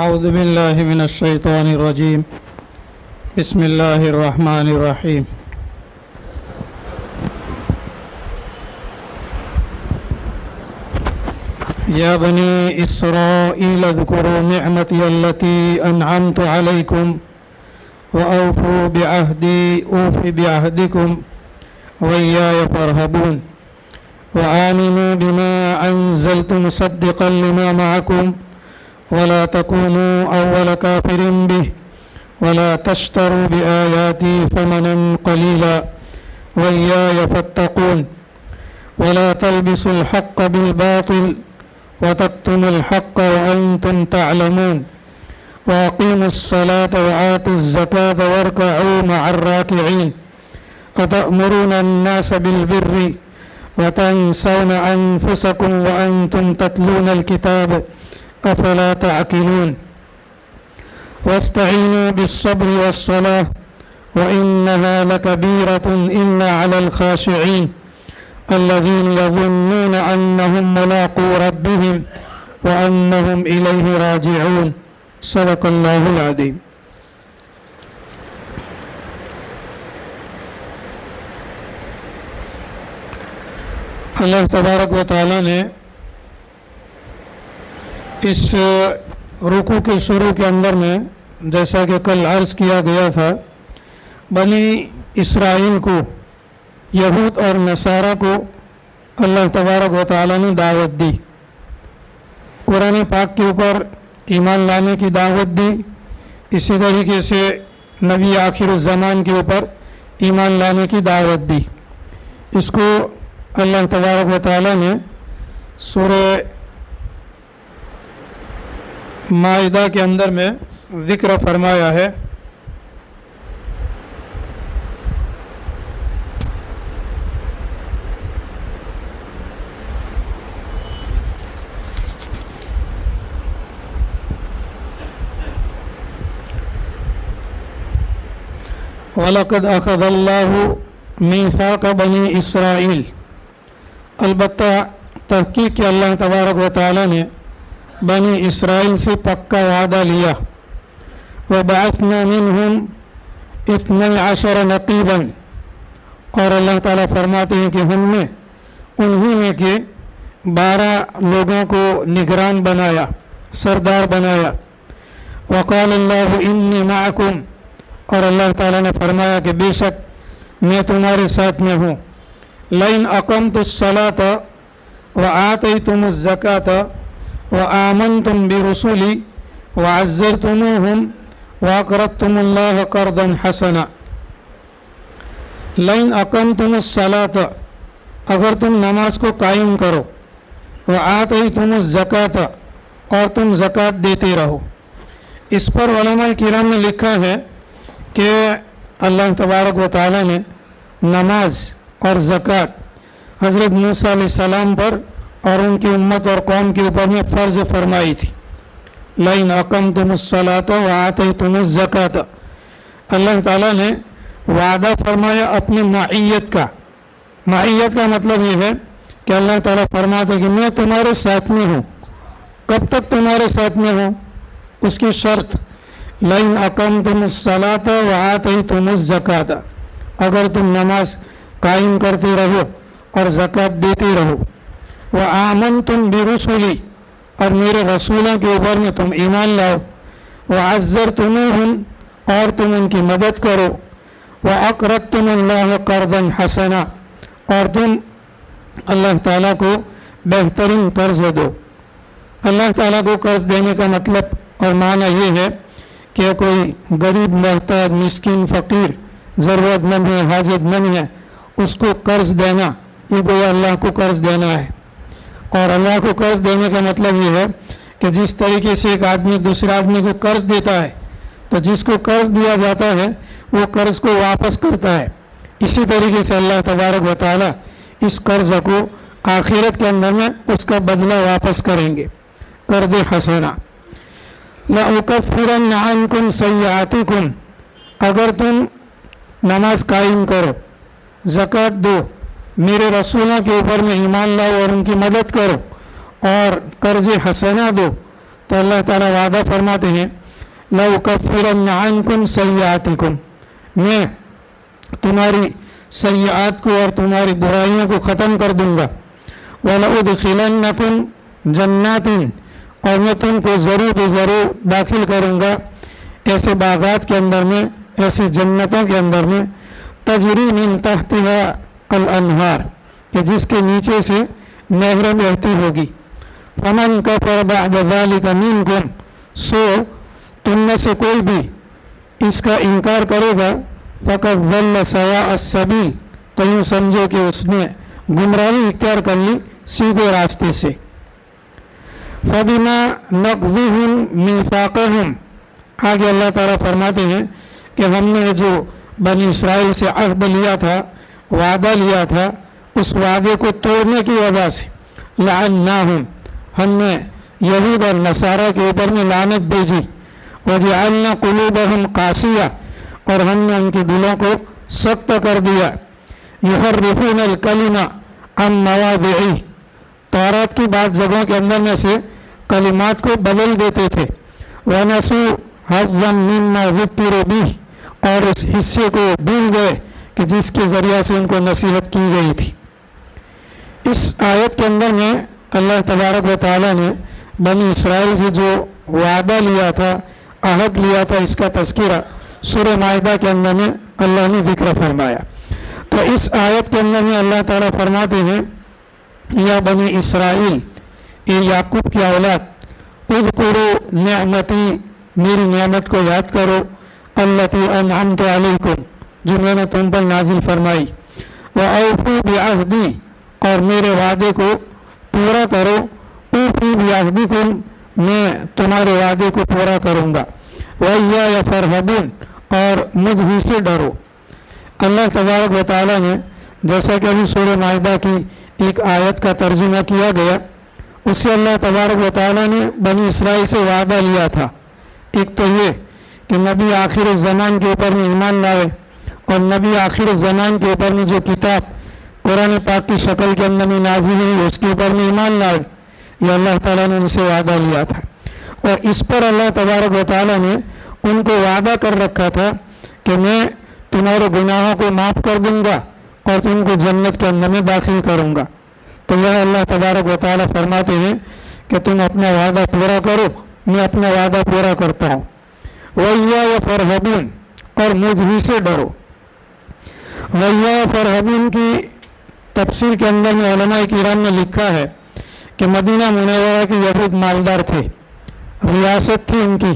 أعوذ بالله من الشيطان الرجيم. بسم الله الرحمن الرحيم. يا بني إسرائيل اذكروا نعمتي التي أنعمت عليكم وأوفوا بعهدي أوف بعهدكم وإياي فارهبون وآمنوا بما أنزلت مصدقا لما معكم ولا تكونوا أول كافر به ولا تشتروا بآياتي ثمنا قليلا وإياي فاتقون ولا تلبسوا الحق بالباطل وتكتموا الحق وأنتم تعلمون وأقيموا الصلاة وآتوا الزكاة واركعوا مع الراكعين أتأمرون الناس بالبر وتنسون أنفسكم وأنتم تتلون الكتاب أفلا تعقلون واستعينوا بالصبر والصلاة وإنها لكبيرة إلا على الخاشعين الذين يظنون أنهم ملاقو ربهم وأنهم إليه راجعون صدق الله العظيم. اللہ تبارک و تعالیٰ نے اس رکوع کے شروع کے اندر میں جیسا کہ کل عرض کیا گیا تھا، بنی اسرائیل کو، یہود اور نصارہ کو اللہ تبارک و تعالیٰ نے دعوت دی، قرآن پاک کے اوپر ایمان لانے کی دعوت دی، اسی طریقے سے نبی آخر الزمان کے اوپر ایمان لانے کی دعوت دی۔ اس کو اللہ تبارک و تعالیٰ نے سورہ مائدہ کے اندر میں ذکر فرمایا ہے۔ وَلَقَدْ أَخَذَ اللَّهُ مِيثَاقَ بَنِي اسرائیل، البتہ تحقیق کہ اللہ تبارک و تعالیٰ نے بنی اسرائیل سے پکا وعدہ لیا۔ وَبَعَثْنَا مِنْهُمْ 12 نقیباً، اور اللہ تعالیٰ فرماتے ہیں کہ ہم نے انہی میں کے 12 لوگوں کو نگران بنایا، سردار بنایا۔ وقال اللہ انی معکم، اور اللہ تعالیٰ نے فرمایا کہ بے شک میں تمہارے ساتھ میں ہوں۔ لئن اقمتم الصلاة وآتیتم الزکاة وآمنتم برسلی وعزرتموہم واقرضتم اللہ قرضا حسنا۔ لئن اقمتم الصلاة، اگر تم نماز کو قائم کرو، وآتیتم الزکاة، اور تم زکوٰۃ دیتے رہو۔ اس پر علماء کرام نے لکھا ہے کہ اللہ تبارک و تعالیٰ نے نماز اور زکوٰۃ حضرت موسیٰ علیہ السلام پر اور ان کی امت اور قوم کے اوپر میں فرض فرمائی تھی۔ لئن اقمتم الصلاة وآتیتم الزکاة، اللہ تعالیٰ نے وعدہ فرمایا اپنی معیت کا۔ معیت کا مطلب یہ ہے کہ اللہ تعالیٰ فرماتے کہ میں تمہارے ساتھ میں ہوں۔ کب تک تمہارے ساتھ میں ہوں؟ اس کی شرط لئن اقمتم الصلاة وآتیتم الزکاة، اگر تم نماز قائم کرتے رہو اور زکوٰۃ دیتے رہو۔ وآمنتم برسلی، اور میرے رسولوں کے اوپر میں تم ایمان لاؤ۔ وعزرتموہم، اور تم ان کی مدد کرو۔ وأقرضتم اللہ قرضا حسنا، اور تم اللہ تعالیٰ کو بہترین قرض دو۔ اللہ تعالیٰ کو قرض دینے کا مطلب اور معنی یہ ہے کہ کوئی غریب، محتاج، مسکین، فقیر، ضرورت مند ہے، حاجت مند ہے، اس کو قرض دینا، یہ گویا اللہ کو قرض دینا ہے۔ اور اللہ کو قرض دینے کا مطلب یہ ہے کہ جس طریقے سے ایک آدمی دوسرے آدمی کو قرض دیتا ہے تو جس کو قرض دیا جاتا ہے وہ قرض کو واپس کرتا ہے، اسی طریقے سے اللہ تبارک و تعالیٰ اس قرض کو آخرت کے اندر میں اس کا بدلہ واپس کریں گے۔ قرض حسنا۔ لَأُكَفِّرَنَّ عَنْكُمْ سَيِّئَاتِكُمْ، اگر تم نماز قائم کرو، زکوٰۃ دو، میرے رسولوں کے اوپر میں ایمان لاؤ اور ان کی مدد کرو اور قرض حسنہ دو، تو اللہ تعالیٰ وعدہ فرماتے ہیں لَأُكَفِّرَنَّ عَنْكُمْ سَيِّئَاتِكُمْ، میں تمہاری سیئات کو اور تمہاری برائیوں کو ختم کر دوں گا، وَلَأُدْخِلَنَّكُمْ جَنَّاتٍ، اور میں تم کو ضرور ضرور داخل کروں گا ایسے باغات کے اندر میں، ایسی جنتوں کے اندر میں، تجری من تحتها الانہار، کہ جس کے نیچے سے نہریں بہتی ہوگی، فمن کفر بعد ذلك منکم، سو تم میں سے کوئی بھی اس کا انکار کرے گا، فقد ضل سواء السبیل، تو یوں سمجھو کہ اس نے گمراہی اختیار کر لی سیدھے راستے سے۔ فبما نقضهم میثاقهم، آگے اللہ تعالیٰ فرماتے ہیں کہ ہم نے جو بنی اسرائیل سے عہد لیا تھا، وعدہ لیا تھا، اس وعدے کو توڑنے کی وجہ سے لعناہم، ہم نے یہود اور نصارہ کے اوپر میں لعنت بھیجی، وجعلنا قلوبہم قاسیہ، اور ہم نے ان کے دلوں کو سخت کر دیا، یحرفون الکلمہ عن مواضعہ، تورات کی بعض جگہوں کے اندر میں سے کلمات کو بدل دیتے تھے، وَنَسُوا حَظًّا مِّمَّا ذُكِّرُوا بِهِ، اور اس حصے کو بھول گئے کہ جس کے ذریعہ سے ان کو نصیحت کی گئی تھی۔ اس آیت کے اندر میں اللہ تبارک و تعالیٰ نے بنی اسرائیل سے جو وعدہ لیا تھا، عہد لیا تھا، اس کا تذکرہ سورہ مائدہ کے اندر میں اللہ نے ذکر فرمایا۔ تو اس آیت کے اندر میں اللہ تعالیٰ فرماتے ہیں یا بنی اسرائیل، اے یعقوب کی اولاد، اذکروا نعمتی، میری نعمت کو یاد کرو، التی انعمت علیکم، جو میں نے تم پر نازل فرمائی، وَأَوْفُوا بِعَهْدِي، اور میرے وعدے کو پورا کرو، اوفی بعہدکم، میں تمہارے وعدے کو پورا کروں گا، وَإِيَّايَ فَارْهَبُونِ، اور مجھ ہی سے ڈرو۔ اللہ تبارک و تعالیٰ نے جیسا کہ ابھی سورہ مائدہ کی ایک آیت کا ترجمہ کیا گیا، اس سے اللہ تبارک و تعالیٰ نے بنی اسرائیل سے وعدہ لیا تھا، ایک تو یہ کہ نبی آخر الزمان کے اوپر میں ایمان لائے، اور نبی آخر الزمان کے اوپر میں جو کتاب قرآن پاک کی شکل کے اندر میں نازل ہوئی اس کے اوپر میں ایمان لائے، یہ اللہ تعالیٰ نے ان سے وعدہ لیا تھا، اور اس پر اللہ تبارک و تعالیٰ نے ان کو وعدہ کر رکھا تھا کہ میں تمہارے گناہوں کو معاف کر دوں گا اور تم کو جنت کے اندر میں داخل کروں گا۔ تو یہ اللہ تبارک و تعالیٰ فرماتے ہیں کہ تم اپنا وعدہ پورا کرو، میں اپنا وعدہ پورا کرتا ہوں، وَإِيَّايَ فَارْهَبُونِ، اور مجھ ہی سے ڈرو۔ وَإِيَّايَ فَارْهَبُونِ کی تفسیر کے اندر میں علماء کرام نے لکھا ہے کہ مدینہ منورہ کے یہود مالدار تھے، ریاست تھی ان کی،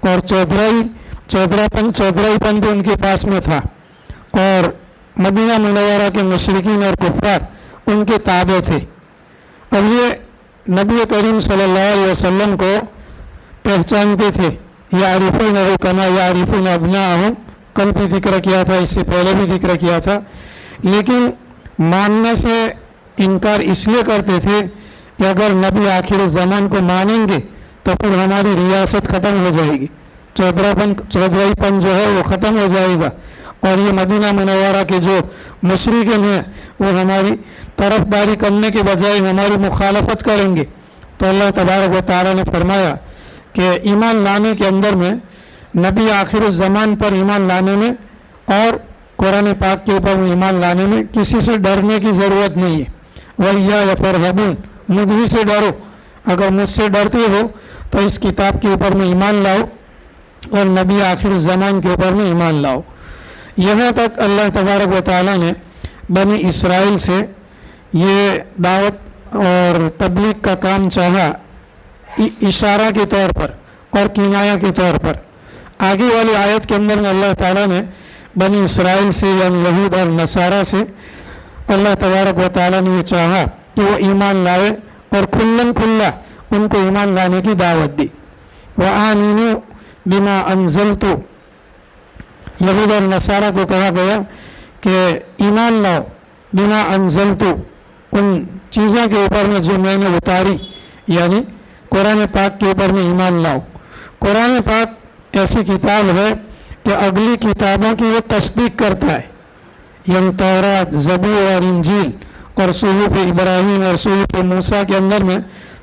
اور چودھرائی پن بھی ان کے پاس میں تھا، اور مدینہ منورہ کے مشرکین اور کفار ان کے تابع تھے۔ اب یہ نبی کریم صلی اللہ علیہ وسلم کو پہچانتے تھے، یعرفونہ کما یعرفون ابناءہم، کل بھی ذکر کیا تھا، اس سے پہلے بھی ذکر کیا تھا، لیکن ماننے سے انکار اس لیے کرتے تھے کہ اگر نبی آخر الزمان کو مانیں گے تو پھر ہماری ریاست ختم ہو جائے گی، چودھرائی پن جو ہے وہ ختم ہو جائے گا، اور یہ مدینہ منورہ کے جو مشرکین ہیں وہ ہماری طرفداری کرنے کے بجائے ہماری مخالفت کریں گے۔ تو اللہ تبارک و تعالیٰ نے فرمایا کہ ایمان لانے کے اندر میں، نبی آخر الزمان پر ایمان لانے میں اور قرآن پاک کے اوپر ایمان لانے میں کسی سے ڈرنے کی ضرورت نہیں ہے۔ وَإِيَّايَ فَارْهَبُونِ، مجھ ہی سے ڈرو، اگر مجھ سے ڈرتے ہو تو اس کتاب کے اوپر میں ایمان لاؤ اور نبی آخر الزمان کے اوپر میں ایمان لاؤ۔ یہاں تک اللہ تبارک و تعالیٰ نے بنی اسرائیل سے یہ دعوت اور تبلیغ کا کام چاہا، اشارہ کے طور پر اور کنایہ کے طور پر۔ آگے والی آیت کے اندر میں اللہ تعالیٰ نے بنی اسرائیل سے یعنی یہود اور نصارہ سے اللہ تبارک و تعالیٰ نے یہ چاہا کہ وہ ایمان لائے اور کھلم کھلا ان کو ایمان لانے کی دعوت دی۔ وَآمِنُوا بِمَا أَنزَلْتُ، یہود اور نصارہ کو کہا گیا کہ ایمان لاؤ بما انزلت، ان چیزوں کے اوپر میں جو میں نے اتاری، یعنی قرآن پاک کے اوپر میں ایمان لاؤ۔ قرآن پاک ایسی کتاب ہے کہ اگلی کتابوں کی وہ تصدیق کرتا ہے، یعنی تورات، زبور اور انجیل اور صحف ابراہیم اور صحف موسیٰ کے اندر میں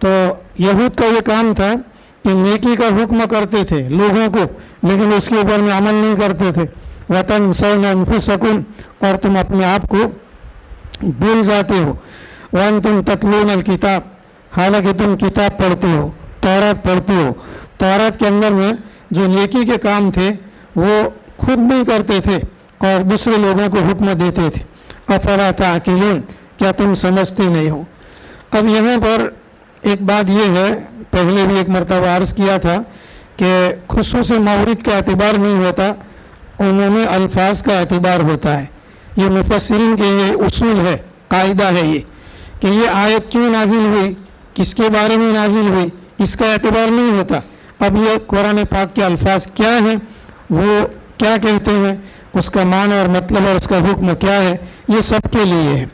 تو یہود کا یہ کام تھا کہ نیکی کا حکم کرتے تھے لوگوں کو، لیکن اس کے اوپر میں عمل نہیں کرتے تھے. وَتَنْسَوْنَ أَنفُسَكُمْ، اور تم اپنے آپ کو بھول جاتے ہو. وَأَنْتُمْ تَتْلُونَ الْكِتَابَ، حالانکہ تم کتاب پڑھتے ہو، تورات پڑھتے ہو. تورات کے اندر میں جو نیکی کے کام تھے وہ خود نہیں کرتے تھے اور دوسرے لوگوں کو حکم دیتے تھے. افلا تعقلون، کیا تم سمجھتے نہیں ہو؟ اب یہاں پر ایک بات یہ ہے، پہلے بھی ایک مرتبہ عرض کیا تھا کہ خصوص مورد کا اعتبار نہیں ہوتا، عمومی الفاظ کا اعتبار ہوتا ہے. یہ مفسرین کے یہ اصول ہے، قاعدہ ہے یہ، کہ یہ آیت کیوں نازل ہوئی، کس کے بارے میں نازل ہوئی، اس کا اعتبار نہیں ہوتا. اب یہ قرآن پاک کے الفاظ کیا ہیں، وہ کیا کہتے ہیں، اس کا معنی اور مطلب اور اس کا حکم کیا ہے، یہ سب کے لیے ہے.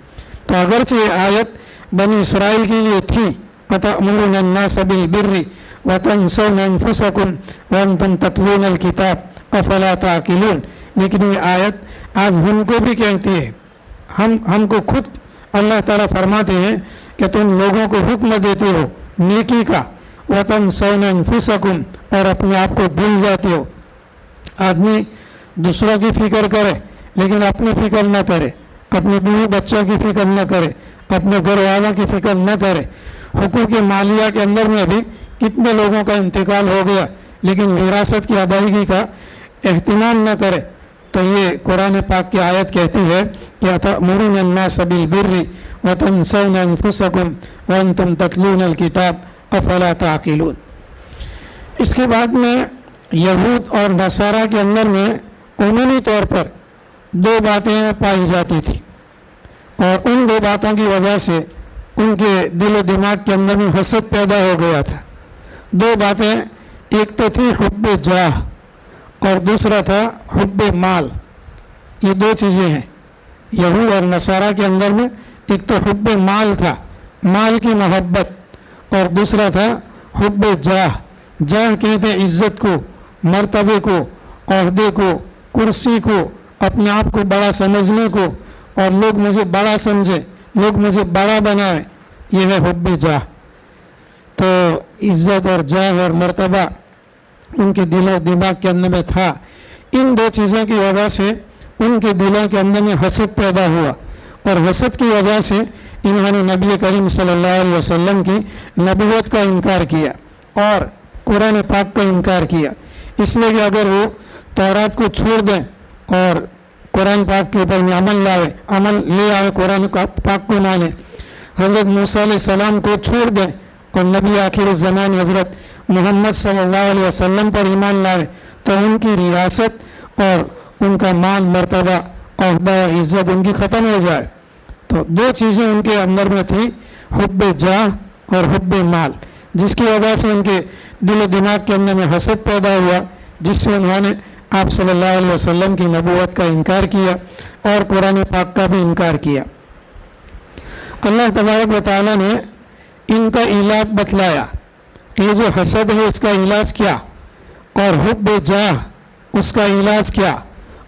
تو اگرچہ یہ آیت بنی اسرائیل کے لیے تھی، أَتَأْمُرُونَ النَّاسَ بِالْبِرِّ وَتَنْسَوْنَ أَنفُسَكُمْ وَأَنْتُمْ تَتْلُونَ الْكِتَابَ أَفَلَا تَعْقِلُونَ، لیکن یہ آیت آج ہم کو بھی کہتی ہے، ہم کو خود اللہ تعالیٰ فرماتے ہیں کہ تم لوگوں کو حکم دیتے ہو نیکی کا، وَتَنْسَوْنَ أَنفُسَكُمْ، اور اپنے آپ کو بھول جاتے ہو. آدمی دوسروں کی فکر کرے لیکن اپنی فکر نہ کرے، اپنے بیوی بچوں کی فکر نہ کرے، اپنے گھر والوں کی فکر نہ کرے. حقوق مالیہ کے اندر میں بھی کتنے لوگوں کا انتقال ہو گیا لیکن وراثت کی ادائیگی کا اہتمام نہ کرے. تو یہ قرآن پاک کی آیت کہتی ہے کہ أَتَأْمُرُونَ النَّاسَ بِالْبِرِّ وَتَنْسَوْنَ أَنفُسَكُمْ وَأَنْتُمْ تَتْلُونَ الْكِتَابَ أَفَلَا تَعْقِلُونَ. اس کے بعد میں یہود اور نصارہ کے اندر میں عمومی طور پر دو باتیں پائی جاتی تھی، اور ان دو باتوں کی وجہ سے ان کے دل و دماغ کے اندر میں حسد پیدا ہو گیا تھا. دو باتیں، ایک تو تھی حب جاہ اور دوسرا تھا حب مال. یہ دو چیزیں ہیں یہود اور نصارہ کے اندر میں. ایک تو حب مال تھا، مال کی محبت، اور دوسرا تھا حب جاہ. جاہ کہتے ہیں عزت کو، مرتبے کو، عہدے کو، کرسی کو، اپنے آپ کو بڑا سمجھنے کو، اور لوگ مجھے بڑا سمجھے، لوگ مجھے بڑا بنائے، یہ ہے حب جاہ. تو عزت اور جاہ اور مرتبہ ان کے دل و دماغ کے اندر میں تھا. ان دو چیزوں کی وجہ سے ان کے دلوں کے اندر میں حسد پیدا ہوا، اور حسد کی وجہ سے انہوں نے نبی کریم صلی اللہ علیہ وسلم کی نبوت کا انکار کیا اور قرآن پاک کا انکار کیا. اس لیے کہ اگر وہ تورات کو چھوڑ دیں اور قرآن پاک کے اوپر میں عمل لے آئے، قرآن پاک کو مانیں، حضرت موسیٰ علیہ السلام کو چھوڑ دیں اور نبی آخر الزمان حضرت محمد صلی اللہ علیہ وسلم پر ایمان لائے، تو ان کی ریاست اور ان کا مان، مرتبہ، عہدہ اور عزت ان کی ختم ہو جائے. تو دو چیزیں ان کے اندر میں تھی، حب جاہ اور حب مال، جس کی وجہ سے ان کے دل و دماغ کے اندر میں حسد پیدا ہوا، جس سے انہوں نے آپ صلی اللہ علیہ وسلم کی نبوت کا انکار کیا اور قرآن پاک کا بھی انکار کیا. اللہ تبارک و تعالیٰ نے ان کا علاج بتلایا کہ یہ جو حسد ہے اس کا علاج کیا، اور حب جاہ اس کا علاج کیا،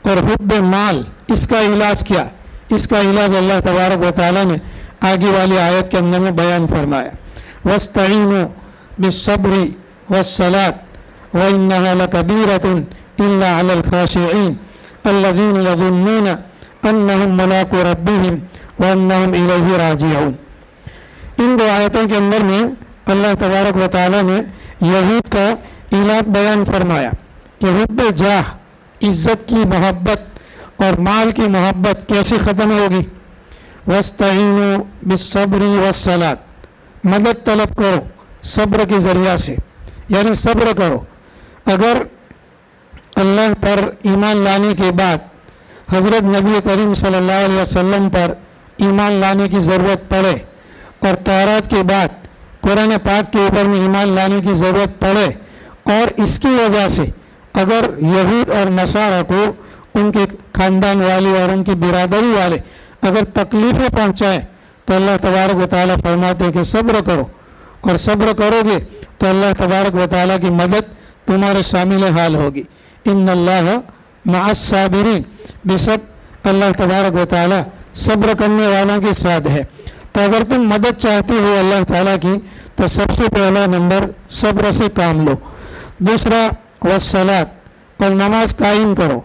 اور حب مال اس کا علاج کیا. اس کا علاج اللہ تبارک و تعالیٰ نے آگے والی آیت کے اندر میں بیان فرمایا. وَاسْتَعِينُوا بِالصَّبْرِ وَالصَّلَاةِ وَإِنَّهَا لَكَبِيرَةٌ إِلَّا عَلَى الْخَاشِعِينَ الَّذِينَ يَظُنُّونَ أَنَّهُمْ مُلَاقُو رَبِّهِمْ وَأَنَّهُمْ إِلَيْهِ رَاجِعُونَ. ان دو آیتوں کے اندر میں اللہ تبارک و تعالیٰ نے یہود کا علاج بیان فرمایا کہ حب جاہ، عزت کی محبت اور مال کی محبت کیسے ختم ہوگی. وَاسْتَعِينُوا بِالصَّبْرِ وَالصَّلَاةِ، مدد طلب کرو صبر کے ذریعہ سے، یعنی صبر کرو. اگر اللہ پر ایمان لانے کے بعد حضرت نبی کریم صلی اللہ علیہ وسلم پر ایمان لانے کی ضرورت پڑے، اور تورات کے بعد قرآن پاک کے اوپر میں ایمان لانے کی ضرورت پڑے، اور اس کی وجہ سے اگر یہود اور نصارہ کو ان کے خاندان والے اور ان کی برادری والے اگر تکلیفیں پہنچائیں، تو اللہ تبارک و تعالیٰ فرماتے ہیں کہ صبر کرو، اور صبر کرو گے تو اللہ تبارک و تعالیٰ کی مدد تمہارے شامل حال ہوگی. ان اللہ مع الصابرین، بے شک اللہ تبارک و تعالیٰ صبر کرنے والوں کے ساتھ ہے. تو تو اگر تم مدد چاہتے ہو اللہ تعالیٰ کی تو سب سے پہلا نمبر صبر سے کام لو. دوسرا والصلاۃ، اور نماز قائم کرو.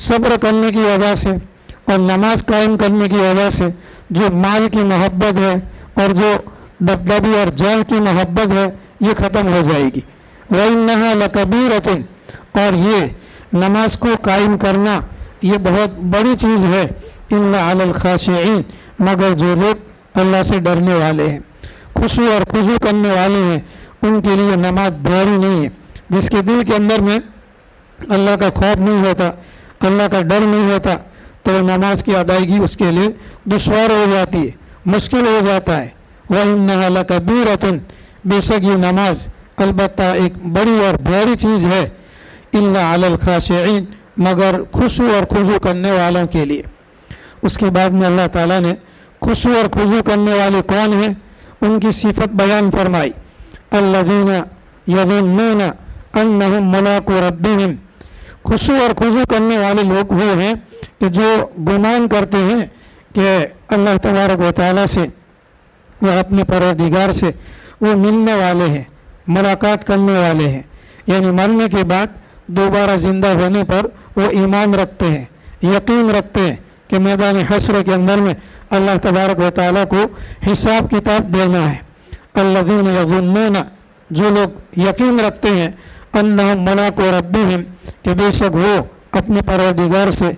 صبر کرنے کی وجہ سے اور نماز قائم کرنے کی وجہ سے جو مال کی محبت ہے اور جو دبدبی اور جاہ کی محبت ہے یہ ختم ہو جائے گی. وَإِنَّهَا لَكَبِيرَةٌ، اور یہ نماز کو قائم کرنا یہ بہت بڑی چیز ہے. إِلَّا عَلَى الْخَاشِعِينَ، مگر جو لوگ اللہ سے ڈرنے والے ہیں، خشوع اور خضوع کرنے والے ہیں، ان کے لیے نماز بھاری نہیں ہے. جس کے دل کے اندر میں اللہ کا خوف نہیں ہوتا، اللہ کا ڈر نہیں ہوتا، تو نماز کی ادائیگی اس کے لیے دشوار ہو جاتی ہے، مشکل ہو جاتا ہے. وَإِنَّهَا لَكَبِيرَةٌ، بے شک یہ نماز البتہ ایک بڑی اور بھاری چیز ہے. إِلَّا عَلَى الْخَاشِعِينَ، مگر خشوع اور خضوع کرنے والوں کے لیے. اس کے بعد میں اللہ تعالیٰ نے خشوع اور خضوع کرنے والے کون ہیں ان کی صفت بیان فرمائی. الَّذِينَ يَظُنُّونَ أَنَّهُمْ مُلَاقُو رَبِّهِمْ، خشوع اور خضوع کرنے والے لوگ وہ ہیں کہ جو گمان کرتے ہیں کہ اللہ تبارک و تعالیٰ سے، وہ اپنے پروردگار سے وہ ملنے والے ہیں، ملاقات کرنے والے ہیں. یعنی مرنے کے بعد دوبارہ زندہ ہونے پر وہ ایمان رکھتے ہیں، یقین رکھتے ہیں کہ میدان حشر کے اندر میں اللہ تبارک و تعالیٰ کو حساب کتاب دینا ہے. الذین یظنون، جو لوگ یقین رکھتے ہیں، انہم ملاقو ربہم، کہ بے شک وہ اپنے پروردگار سے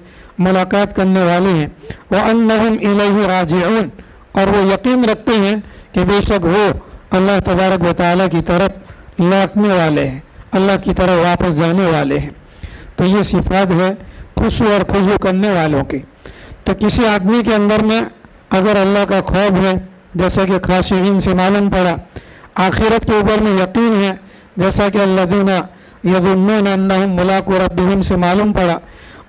ملاقات کرنے والے ہیں. وانہم الیہ راجعون، اور وہ یقین رکھتے ہیں کہ بے شک وہ اللہ تبارک و تعالیٰ کی طرف لوٹنے والے ہیں، اللہ کی طرف واپس جانے والے ہیں. تو یہ صفات ہے خشوع اور خضوع کرنے والوں کی. تو کسی آدمی کے اندر میں اگر اللہ کا خوف ہے، جیسا کہ خاشعین سے معلوم پڑا، آخرت کے اوپر میں یقین ہے جیسا کہ الذین یظنون انہم ملاقو ربہم سے معلوم پڑا،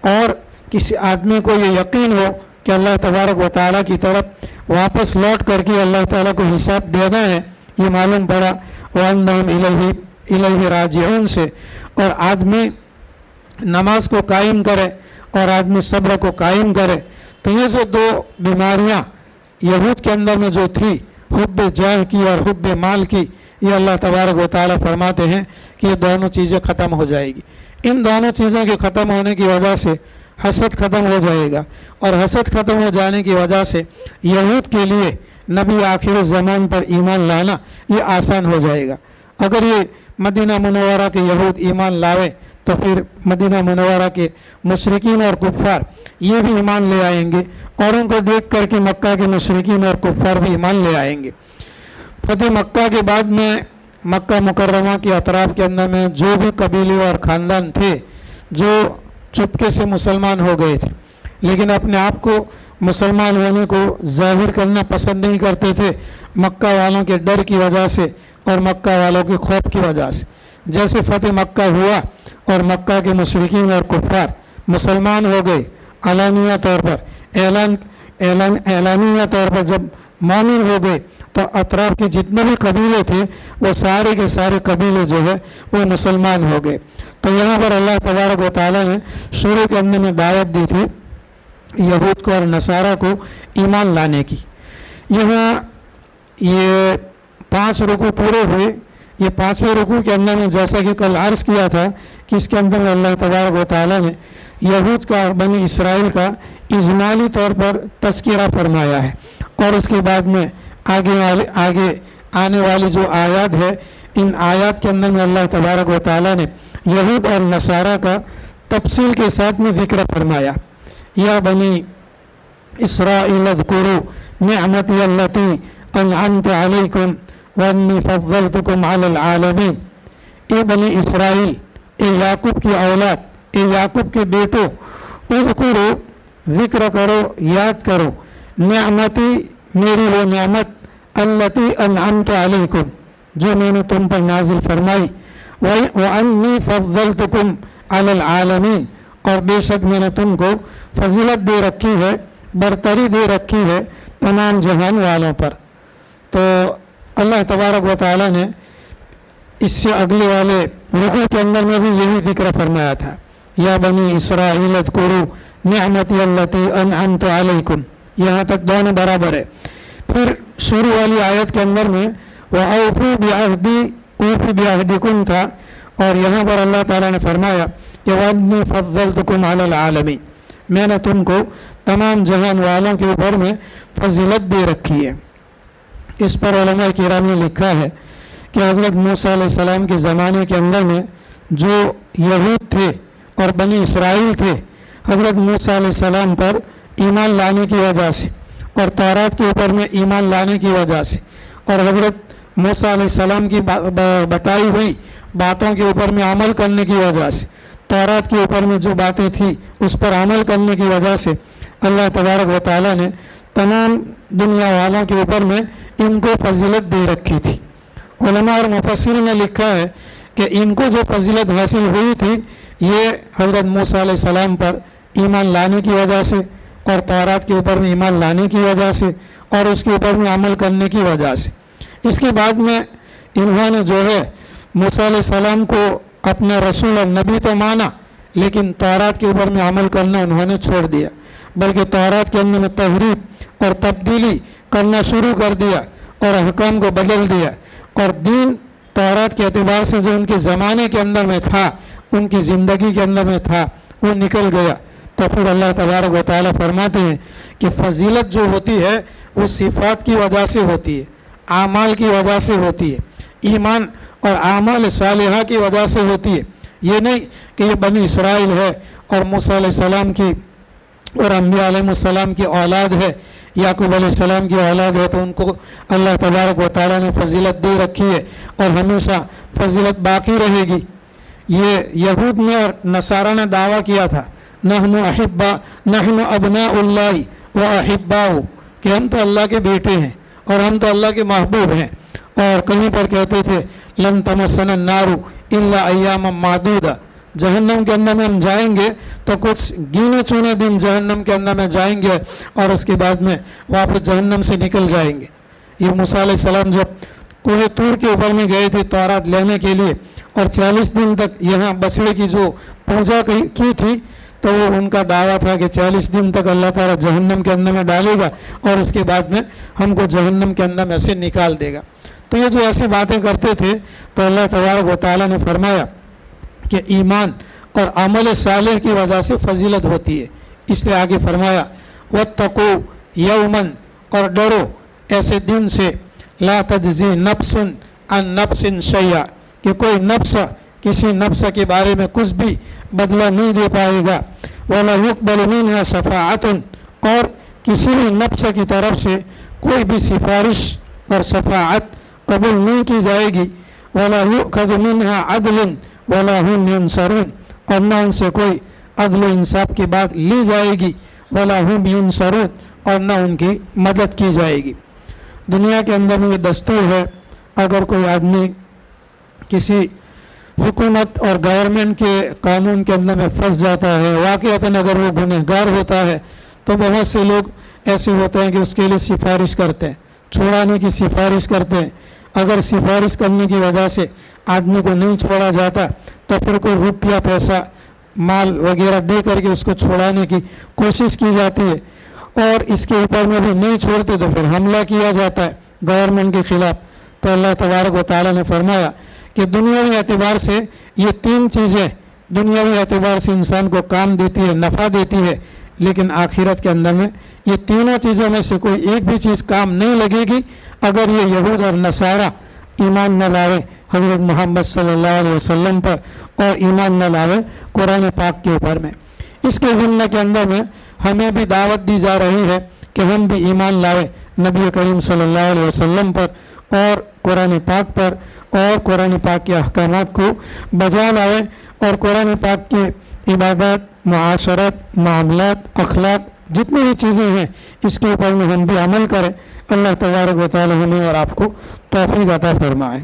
اور کسی آدمی کو یہ یقین ہو کہ اللہ تبارک و تعالیٰ کی طرف واپس لوٹ کر کے اللہ تعالیٰ کو حساب دینا ہے، یہ معلوم پڑا. وَأَنَّهُمْ إِلَيْهِ راجعون سے، اور آدمی نماز کو قائم کرے اور آدمی صبر کو قائم کرے. تو یہ جو دو بیماریاں یہود کے اندر میں جو تھی، حب جاہ کی اور حب مال کی، یہ اللہ تبارک و تعالیٰ فرماتے ہیں کہ یہ دونوں چیزیں ختم ہو جائے گی. ان دونوں چیزوں کے ختم ہونے کی وجہ سے حسد ختم ہو جائے گا، اور حسد ختم ہو جانے کی وجہ سے یہود کے لیے نبی آخر الزمان پر ایمان لانا یہ آسان ہو جائے گا. اگر یہ مدینہ منورہ کے یہود ایمان لاوے تو پھر مدینہ منورہ کے مشرکین اور کفار یہ بھی ایمان لے آئیں گے، اور ان کو دیکھ کر کے مکہ کے مشرکین اور کفار بھی ایمان لے آئیں گے. فتح مکہ کے بعد میں مکہ مکرمہ کے اطراف کے اندر میں جو بھی قبیلے اور خاندان تھے جو چپکے سے مسلمان ہو گئے تھے، لیکن اپنے آپ کو مسلمان ہونے کو ظاہر کرنا پسند نہیں کرتے تھے مکہ والوں کے ڈر کی وجہ سے اور مکہ والوں کے خوف کی وجہ سے. جیسے فتح مکہ ہوا اور مکہ کے مشرکین اور کفار مسلمان ہو گئے، اعلانیہ طور پر اعلانیہ طور پر جب مومن ہو گئے تو اطراف کے جتنے بھی قبیلے تھے وہ سارے کے سارے قبیلے جو ہے وہ مسلمان ہو گئے. تو یہاں پر اللہ تبارک و تعالیٰ نے شروع کے اندر میں دعوت دی تھی یہود کو اور نصارہ کو ایمان لانے کی. یہاں یہ 5 رکوع پورے ہوئے. یہ 5ویں رکوع کے اندر میں جیسا کہ کل عرض کیا تھا کہ اس کے اندر میں اللہ تبارک و تعالیٰ نے یہود کا، بنی اسرائیل کا اجمالی طور پر تذکرہ فرمایا ہے، اور اس کے بعد میں آگے آنے والی جو آیات ہے، ان آیات کے اندر میں اللہ تبارک و تعالیٰ نے یہود اور نصارہ کا تفصیل کے ساتھ میں ذکر فرمایا. یا بنی اسرائیل اذکروا نعمتی التی انعمت علیکم وانی فضلتکم علی العالمین. اے بنی اسرائیل، اے یعقوب کی اولاد، اے یعقوب کے بیٹو، اذکروا، ذکر کرو، یاد کرو، نعمتی، میری وہ نعمت، التی انعمت علیکم، جو میں نے تم پر نازل فرمائی، وانی فضلتکم علی العالمین، اور بے شک میں نے تم کو فضیلت دے رکھی ہے، برتری دے رکھی ہے تمام جہان والوں پر. تو اللہ تبارک و تعالیٰ نے اس سے اگلے والے رکوع کے اندر میں بھی یہی ذکر فرمایا تھا، یا بنی اسرائیل اذکروا نعمتی التی انعمت علیکم. یہاں تک دونوں برابر ہے. پھر شروع والی آیت کے اندر میں وَأَوْفُوا بِعَهْدِي أُوفِ بِعَهْدِكُمْ تھا، اور یہاں پر اللہ تعالیٰ نے فرمایا کہ وَإِنِّي فَضَّلْتُكُمْ عَلَى الْعَالَمِينَ، میں نے تم کو تمام جہان والوں کے اوپر میں فضیلت دے رکھی ہے۔ اس پر علماء کرام نے لکھا ہے کہ حضرت موسیٰ علیہ السلام کے زمانے کے اندر میں جو یہود تھے اور بنی اسرائیل تھے، حضرت موسیٰ علیہ السلام پر ایمان لانے کی وجہ سے اور تورات کے اوپر میں ایمان لانے کی وجہ سے اور حضرت موسیٰ علیہ السلام کی بتائی ہوئی باتوں کے اوپر میں عمل کرنے کی وجہ سے، تورات کے اوپر میں جو باتیں تھیں اس پر عمل کرنے کی وجہ سے اللہ تبارک و تعالیٰ نے تمام دنیا والوں کے اوپر میں ان کو فضیلت دے رکھی تھی۔ علماء اور مفسرین نے لکھا ہے کہ ان کو جو فضیلت حاصل ہوئی تھی یہ حضرت موسیٰ علیہ السلام پر ایمان لانے کی وجہ سے اور تورات کے اوپر میں ایمان لانے کی وجہ سے اور اس کے اوپر میں عمل کرنے کی وجہ سے۔ اس کے بعد میں انہوں نے جو ہے موسیٰ علیہ السلام کو اپنا رسول اور نبی تو مانا، لیکن تورات کے اوپر میں عمل کرنا انہوں نے چھوڑ دیا، بلکہ تورات کے اندر میں تحریف اور تبدیلی کرنا شروع کر دیا اور احکام کو بدل دیا، اور دین تورات کے اعتبار سے جو ان کے زمانے کے اندر میں تھا، ان کی زندگی کے اندر میں تھا، وہ نکل گیا۔ تو پھر اللہ تبارک و تعالیٰ فرماتے ہیں کہ فضیلت جو ہوتی ہے وہ صفات کی وجہ سے ہوتی ہے، اعمال کی وجہ سے ہوتی ہے، ایمان اور اعمال صالحہ کی وجہ سے ہوتی ہے۔ یہ نہیں کہ یہ بنی اسرائیل ہے اور موسیٰ علیہ السلام کی اور انبیاء علیہ السلام کی اولاد ہے، یعقوب علیہ السلام کی اولاد ہے تو ان کو اللہ تبارک و تعالیٰ نے فضیلت دے رکھی ہے اور ہمیشہ فضیلت باقی رہے گی۔ یہ یہود نے اور نصارہ نے دعویٰ کیا تھا نحن ابناء اللہ و احباؤہ، کہ ہم تو اللہ کے بیٹے ہیں اور ہم تو اللہ کے محبوب ہیں، اور کہیں پر کہتے تھے لن تمسنا النار الا ایاما معدودہ، جہنم کے اندر میں ہم جائیں گے تو کچھ گینے چونے دن جہنم کے اندر میں جائیں گے اور اس کے بعد میں واپس جہنم سے نکل جائیں گے۔ یہ موسیٰ علیہ السلام جب کوہ طور کے اوپر میں گئے تھے تورات لینے کے لیے اور 40 دن تک یہاں بچڑے کی جو پوجا کی تھی، تو وہ ان کا دعویٰ تھا کہ 40 دن تک اللہ تعالیٰ جہنم کے اندر میں ڈالے گا اور اس کے بعد میں ہم کو جہنم کے اندر میں سے نکال دے گا۔ تو یہ جو ایسی باتیں کرتے تھے تو اللہ تبارک و تعالیٰ نے فرمایا کہ ایمان اور عمل صالح کی وجہ سے فضیلت ہوتی ہے، اس لیے آگے فرمایا واتقوا یوما، اور ڈرو ایسے دن سے لا تجزی نفس عن نفس شیئا، کہ کوئی نفس کسی نفس کے بارے میں کچھ بھی بدلہ نہیں دے پائے گا، ولا یقبل منها شفاعت، اور کسی بھی نفس کی طرف سے کوئی بھی سفارش اور شفاعت قبول نہیں کی جائے گی، ولا یؤخذ منها عدل ولا هم ينصرون، اور نہ ان سے کوئی عدل و انصاف کی بات لی جائے گی، ولا هم ينصرون، اور نہ ان کی مدد کی جائے گی۔ دنیا کے اندر میں یہ دستور ہے، اگر کوئی آدمی کسی حکومت اور گورنمنٹ کے قانون کے اندر میں پھنس جاتا ہے، واقعتاً اگر وہ گنہگار ہوتا ہے تو بہت سے لوگ ایسے ہوتے ہیں کہ اس کے لیے سفارش کرتے ہیں، چھوڑانے کی سفارش کرتے ہیں۔ اگر سفارش کرنے کی وجہ سے آدمی کو نہیں چھوڑا جاتا تو پھر کوئی روپیہ پیسہ مال وغیرہ دے کر کے اس کو چھوڑانے کی کوشش کی جاتی ہے، اور اس کے اوپر میں بھی نہیں چھوڑتے تو پھر حملہ کیا جاتا ہے گورنمنٹ کے خلاف۔ تو اللہ تبارک و تعالیٰ نے فرمایا کہ دنیاوی اعتبار سے یہ 3 چیزیں دنیاوی اعتبار سے انسان کو کام دیتی ہے، نفع دیتی ہے، لیکن آخرت کے اندر میں یہ تینوں چیزوں میں سے کوئی ایک بھی چیز کام نہیں لگے گی اگر یہ یہود اور نصارہ ایمان نہ لاوے حضرت محمد صلی اللہ علیہ وسلم پر اور ایمان نہ لاوے قرآن پاک کے اوپر میں۔ اس کے ضمن کے اندر میں ہمیں بھی دعوت دی جا رہی ہے کہ ہم بھی ایمان لاوے نبی کریم صلی اللہ علیہ وسلم پر اور قرآن پاک پر، اور قرآن پاک کے احکامات کو بجا لائے، اور قرآن پاک کے عبادات، معاشرت، معاملات، اخلاق جتنی بھی چیزیں ہیں اس کے اوپر میں ہم بھی عمل کریں۔ اللہ تبارک و تعالی ہمیں اور آپ کو توفیق عطا فرمائے۔